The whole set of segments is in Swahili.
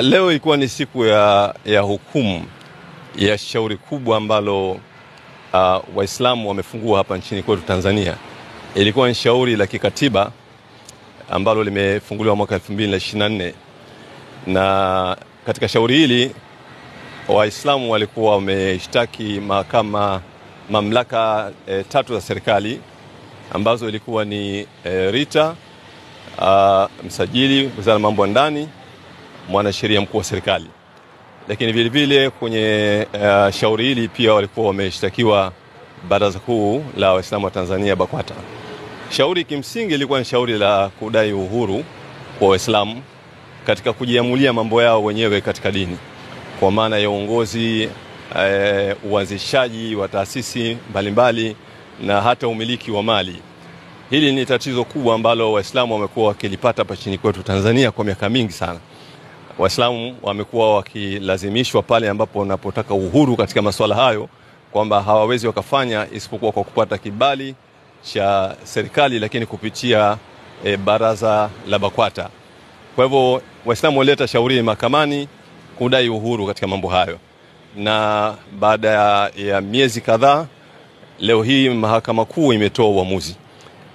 Leo ilikuwa ni siku ya hukumu ya shauri kubwa ambalo Waislamu wamefungua hapa nchini kwetu Tanzania. Ilikuwa ni shauri la kikatiba ambalo limefunguliwa mwaka 2024, na katika shauri hili Waislamu walikuwa wameshtaki mamlaka tatu za serikali ambazo ilikuwa ni RITA, msajili, wizara ya mambo ya ndani, mwanasheria mkuu wa serikali. Lakini vile vile kwenye shauri hili pia walikuwa wameshtakiwa Baraza Kuu la Waislamu wa Tanzania, BAKWATA. Shauri kimsingi ilikuwa ni shauri la kudai uhuru kwa Waislamu katika kujiamulia mambo yao wenyewe katika dini, kwa maana ya uongozi, uanzishaji wa taasisi mbalimbali na hata umiliki wa mali. Hili ni tatizo kubwa ambalo Waislamu wamekuwa wakilipata hapa nchini kwetu Tanzania kwa miaka mingi sana. Waislamu wamekuwa wakilazimishwa pale ambapo wanapotaka uhuru katika masuala hayo kwamba hawawezi wakafanya isipokuwa kwa kupata kibali cha serikali, lakini kupitia baraza la BAKWATA. Kwa hivyo Waislamu walileta shauri mahakamani kudai uhuru katika mambo hayo, na baada ya miezi kadhaa, leo hii Mahakama Kuu imetoa uamuzi.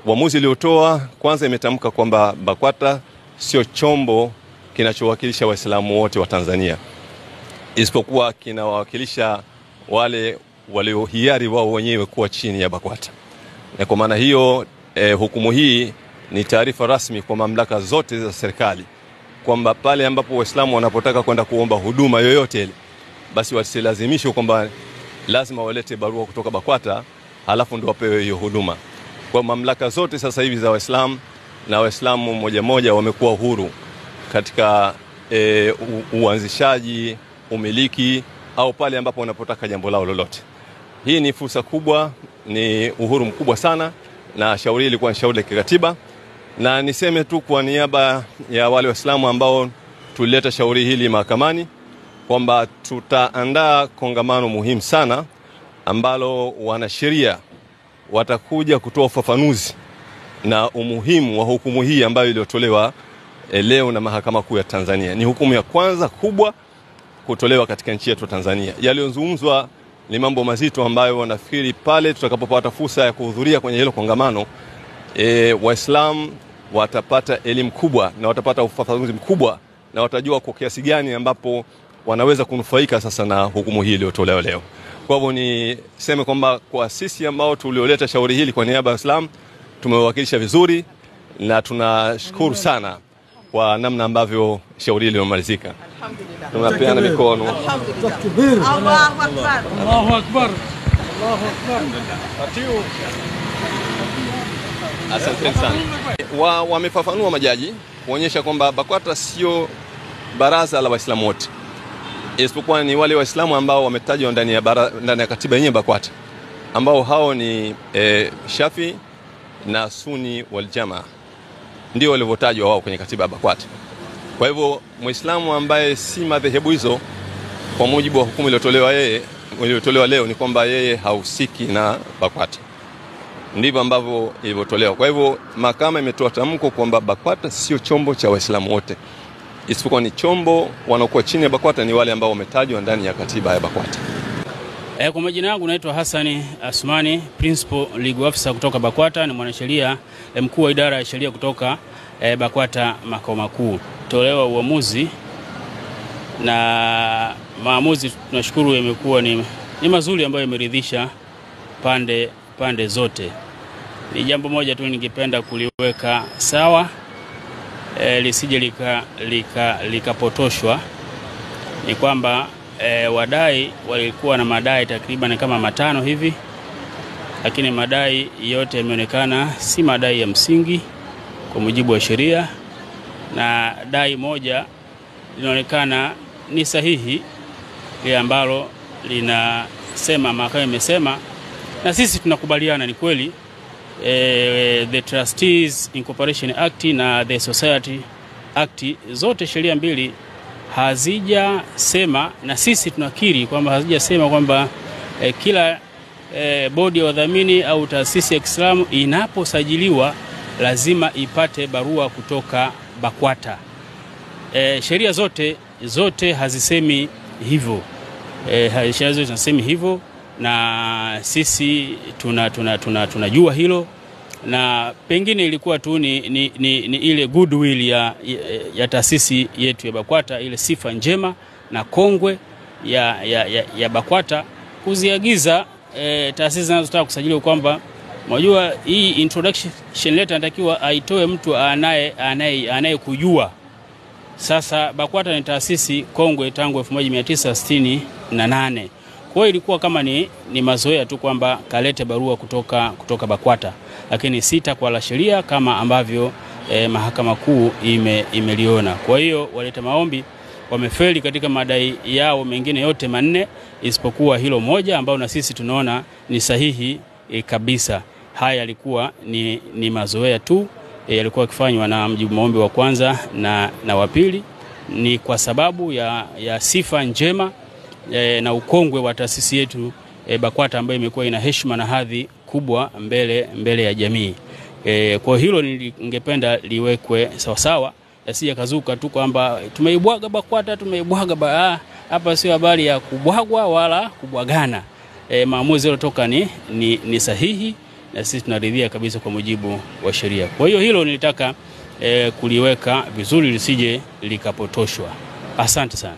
Uamuzi uliotoa kwanza imetamka kwamba BAKWATA sio chombo kinachowakilisha Waislamu wote wa Tanzania, isipokuwa kinawakilisha wale waliohiari wao wenyewe kuwa chini ya BAKWATA. Na kwa maana hiyo hukumu hii ni taarifa rasmi kwa mamlaka zote za serikali kwamba pale ambapo Waislamu wanapotaka kwenda kuomba huduma yoyote ile, basi wasilazimishwe kwamba lazima walete barua kutoka BAKWATA halafu ndio wapewe hiyo huduma. Kwa mamlaka zote sasa hivi za Waislamu na Waislamu moja wamekuwa huru katika uanzishaji, umiliki au pale ambapo wanapotaka jambo lao lolote. Hii ni fursa kubwa, ni uhuru mkubwa sana, na shauri hili ilikuwa ni shauri la kikatiba. Na niseme tu kwa niaba ya wale Waislamu ambao tulileta shauri hili mahakamani kwamba tutaandaa kongamano muhimu sana ambalo wanasheria watakuja kutoa ufafanuzi na umuhimu wa hukumu hii ambayo iliyotolewa leo na Mahakama Kuu ya Tanzania. Ni hukumu ya kwanza kubwa kutolewa katika nchi yetu Tanzania. Yaliyozungumzwa ni mambo mazito ambayo wanafikiri pale tutakapopata fursa ya kuhudhuria kwenye hilo kongamano, Waislamu watapata elimu kubwa na watapata ufafanuzi mkubwa na watajua kwa kiasi gani ambapo wanaweza kunufaika sasa na hukumu hii iliyotolewa leo. Kwa hivyo niseme kwamba kwa sisi ambao tulioleta shauri hili kwa niaba ya Waislamu tumewakilisha vizuri, na tunashukuru sana kwa namna ambavyo shauri hili limemalizika. Alhamdulillah. Tunapeana mikono. Alhamdulillah. Allahu Akbar. Allahu Akbar. Allahu Akbar. Asante sana. Wamefafanua majaji kuonyesha kwamba BAKWATA sio baraza la Waislamu wote, isipokuwa ni wale Waislamu ambao wametajwa ndani ya katiba yenyewe BAKWATA, ambao hao ni Shafi na Sunni wal Jamaa, ndio walivyotajwa wao kwenye katiba ya BAKWATA. Kwa hivyo Muislamu ambaye si madhehebu hizo, kwa mujibu wa hukumu iliyotolewa leo ni kwamba yeye hahusiki na BAKWATA. Ndivyo ambavyo ilivyotolewa. Kwa hivyo mahakama imetoa tamko kwamba BAKWATA sio chombo cha Waislamu wote, isipokuwa ni chombo wanaokuwa chini ya BAKWATA ni wale ambao wametajwa ndani ya katiba ya BAKWATA. Kwa majina yangu naitwa Hasani Asmani, Principal Legal Officer kutoka BAKWATA, ni mwanasheria mkuu wa idara ya sheria kutoka BAKWATA makao makuu. Tolewa uamuzi na maamuzi tunashukuru yamekuwa ni mazuri ambayo yameridhisha pande zote. Ni jambo moja tu ningependa kuliweka sawa lisije likapotoshwa, ni kwamba wadai walikuwa na madai takriban kama 5 hivi, lakini madai yote yameonekana si madai ya msingi kwa mujibu wa sheria, na dai moja linaonekana ni sahihi, ile ambalo linasema mahakama imesema, na sisi tunakubaliana ni kweli. The Trustees Incorporation Act na the Society Act, zote sheria mbili hazijasema, na sisi tunakiri kwamba hazijasema kwamba kila bodi ya wadhamini au taasisi ya Kiislamu inaposajiliwa lazima ipate barua kutoka BAKWATA. sheria zote hazisemi hivyo. Sheria zote zinasema hivyo, na sisi tunajua hilo, na pengine ilikuwa tu ni ile goodwill ya taasisi yetu ya BAKWATA, ile sifa njema na kongwe ya BAKWATA kuziagiza taasisi zinazotaka kusajiliwa kwamba unajua hii introduction letter inatakiwa aitoe mtu anayekujua. Sasa BAKWATA ni taasisi kongwe tangu 1968. Kwa hiyo ilikuwa kama ni mazoea tu kwamba kalete barua kutoka BAKWATA, lakini sita kwa la sheria kama ambavyo Mahakama Kuu imeliona. Kwa hiyo waleta maombi wamefeli katika madai yao mengine yote manne isipokuwa hilo moja ambao na sisi tunaona ni sahihi kabisa. Haya yalikuwa ni mazoea tu, yalikuwa yakifanywa na mjibu maombi wa kwanza na wa pili. Ni kwa sababu ya sifa njema na ukongwe wa taasisi yetu BAKWATA ambayo imekuwa ina heshima na hadhi kubwa mbele ya jamii. Kwa hilo ningependa liwekwe sawasawa, yasije kazuka tu kwamba tumeibwaga BAKWATA, tumeibwaga. Hapa sio habari ya kubwagwa wala kubwagana. Maamuzi yaliyotoka ni sahihi na sisi tunaridhia kabisa kwa mujibu wa sheria. Kwa hiyo hilo nilitaka kuliweka vizuri lisije likapotoshwa. Asante sana.